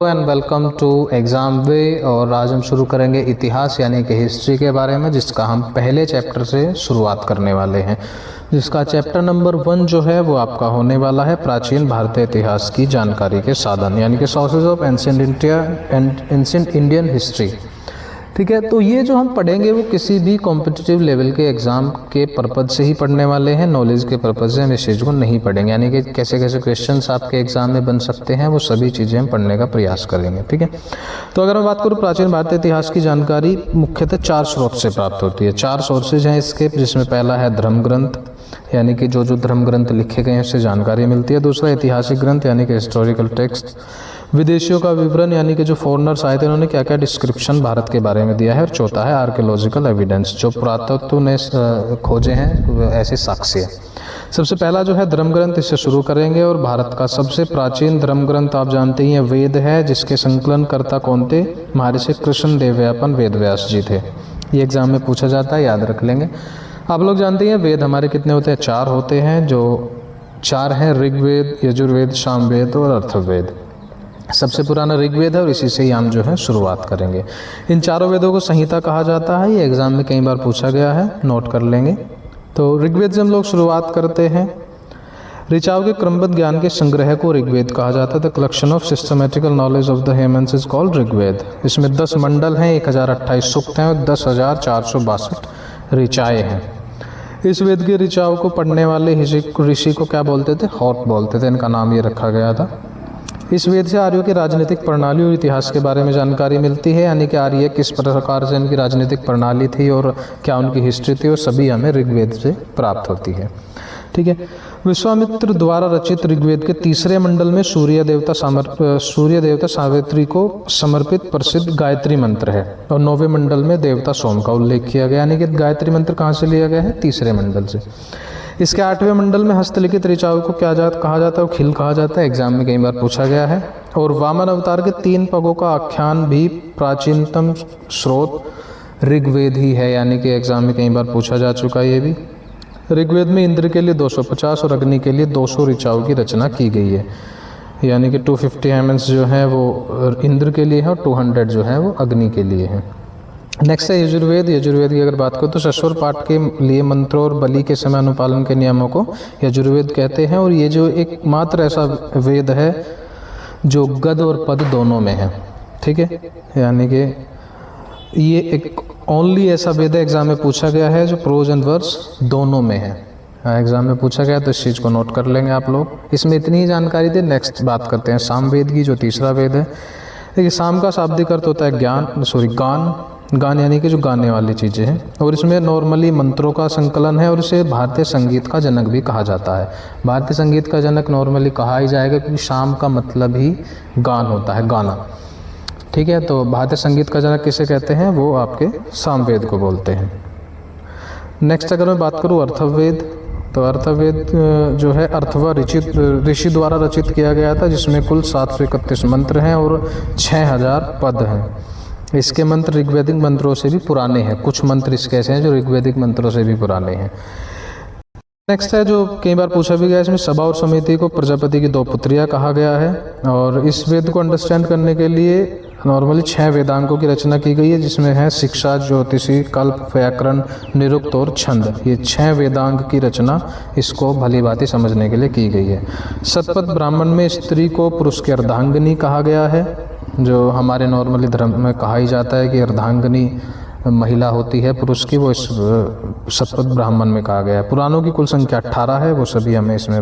And welcome to exam वे। और आज हम शुरू करेंगे इतिहास यानी कि हिस्ट्री के बारे में, जिसका हम पहले चैप्टर से शुरुआत करने वाले हैं, जिसका चैप्टर नंबर 1 जो है वो आपका होने वाला है प्राचीन भारतीय इतिहास की जानकारी के साधन, यानी कि sources of ancient India and ancient Indian history. ठीक है, तो ये जो हम पढ़ेंगे वो किसी भी कॉम्पिटिटिव लेवल के एग्ज़ाम के पर्पज़ से ही पढ़ने वाले हैं, नॉलेज के पर्पज़ से हम इस चीज़ को नहीं पढ़ेंगे। यानी कि कैसे कैसे क्वेश्चंस आपके एग्ज़ाम में बन सकते हैं वो सभी चीज़ें हम पढ़ने का प्रयास करेंगे। ठीक है, तो अगर मैं बात करूँ प्राचीन भारतीय इतिहास की जानकारी मुख्यतः 4 स्रोत से प्राप्त होती है। 4 सोर्सेज हैं इसके, जिसमें पहला है धर्म ग्रंथ, यानी कि जो धर्म ग्रंथ लिखे गए हैं उससे जानकारी मिलती है। दूसरा ऐतिहासिक ग्रंथ यानी कि हिस्टोरिकल टेक्स्ट, विदेशियों का विवरण यानी कि जो फॉरेनर्स आए थे उन्होंने क्या क्या डिस्क्रिप्शन भारत के बारे में दिया है। और चौथा है आर्कियोलॉजिकल एविडेंस, जो पुरातत्व ने खोजे हैं ऐसे साक्ष्य। सबसे पहला जो है धर्म ग्रंथ, इससे शुरू करेंगे। और भारत का सबसे प्राचीन धर्म ग्रंथ आप जानते ही हैं वेद है, जिसके संकलनकर्ता कौन थे? महर्षि कृष्ण देवयापन वेद व्यास जी थे। ये एग्जाम में पूछा जाता है, याद रख लेंगे। आप लोग जानते हैं वेद हमारे कितने होते हैं? 4 होते हैं। जो 4 हैं ऋग्वेद, यजुर्वेद, सामवेद और अथर्ववेद। सबसे पुराना ऋग्वेद है और इसी से ही हम जो है शुरुआत करेंगे। इन चारों वेदों को संहिता कहा जाता है। ये एग्जाम में कई बार पूछा गया है, नोट कर लेंगे। तो ऋग्वेद से हम लोग शुरुआत करते हैं। ऋचाओं के क्रमबद्ध ज्ञान के संग्रह को ऋग्वेद कहा जाता है। The collection of systematical knowledge of the humans is called Rigveda. इसमें 10 मंडल हैं, 1028 सूक्त हैं और 10,462 ऋचाएँ हैं। इस वेद के ऋचाओं को पढ़ने वाले ऋषि को क्या बोलते थे? हॉट बोलते थे। इनका नाम ये रखा गया था। इस वेद से आर्यों की राजनीतिक प्रणाली और इतिहास के बारे में जानकारी मिलती है, यानी कि आर्य किस प्रकार से इनकी राजनीतिक प्रणाली थी और क्या उनकी हिस्ट्री थी, और सभी हमें ऋग्वेद से प्राप्त होती है। ठीक है, विश्वामित्र द्वारा रचित ऋग्वेद के 3रे मंडल में सूर्य देवता सावित्री को समर्पित प्रसिद्ध गायत्री मंत्र है। और 9वें मंडल में देवता सोम का उल्लेख किया गया, यानी कि गायत्री मंत्र कहाँ से लिया गया है? 3रे मंडल से। इसके 8वें मंडल में हस्तलिखित ऋचाओं को क्या कहा जाता है? वो खिल कहा जाता है। एग्जाम में कई बार पूछा गया है। और वामन अवतार के 3 पगों का आख्यान भी प्राचीनतम स्रोत ऋग्वेद ही है, यानी कि एग्जाम में कई बार पूछा जा चुका है ये भी। ऋग्वेद में इंद्र के लिए 250 और अग्नि के लिए 200 ऋचाओं की रचना की गई है, यानी कि 250 हेमंस जो है वो इंद्र के लिए है और 200 जो है वो अग्नि के लिए है। नेक्स्ट है यजुर्वेद। यजुर्वेद की अगर बात करो तो सस्वर पाठ के लिए मंत्रों और बलि के समय अनुपालन के नियमों को यजुर्वेद कहते हैं। और ये जो एकमात्र ऐसा वेद है जो गद और पद दोनों में है। ठीक है, यानी कि ये एक ओनली ऐसा वेद है, एग्जाम में पूछा गया है, जो प्रोज एंड वर्स दोनों में है। एग्जाम में पूछा गया तो इस चीज़ को नोट कर लेंगे आप लोग। इसमें इतनी ही जानकारी थी। नेक्स्ट बात करते हैं सामवेद की, जो 3रा वेद है। देखिए, साम का शाब्दिक अर्थ होता है गान, यानी कि जो गाने वाली चीज़ें हैं। और इसमें नॉर्मली मंत्रों का संकलन है और इसे भारतीय संगीत का जनक भी कहा जाता है। भारतीय संगीत का जनक नॉर्मली कहा ही जाएगा, क्योंकि शाम का मतलब ही गान होता है, गाना। ठीक है, तो भारतीय संगीत का जनक किसे कहते हैं? वो आपके सामवेद को बोलते हैं। नेक्स्ट अगर मैं बात करूँ अथर्ववेद, तो अथर्ववेद जो है अथर्व ऋषि द्वारा रचित किया गया था, जिसमें कुल 731 मंत्र हैं और 6000 पद हैं। इसके मंत्र ऋग्वैदिक मंत्रों से भी पुराने हैं। कुछ मंत्र इसके ऐसे हैं जो ऋग्वैदिक मंत्रों से भी पुराने हैं। नेक्स्ट है जो कई बार पूछा भी गया, इसमें सभा और समिति को प्रजापति की 2 पुत्रियां कहा गया है। और इस वेद को अंडरस्टैंड करने के लिए नॉर्मली 6 वेदांगों की रचना की गई है, जिसमें है शिक्षा, ज्योतिषी, कल्प, व्याकरण, निरुक्त और छंद। ये 6 वेदांग की रचना इसको भली भांति समझने के लिए की गई है। शतपथ ब्राह्मण में स्त्री को पुरुष की अर्धांगिनी कहा गया है, जो हमारे नॉर्मली धर्म में कहा ही जाता है कि अर्धांगिनी महिला होती है पुरुष की, वो इस शतपथ ब्राह्मण में कहा गया है। पुराणों की कुल संख्या 18 है, वो सभी हमें इसमें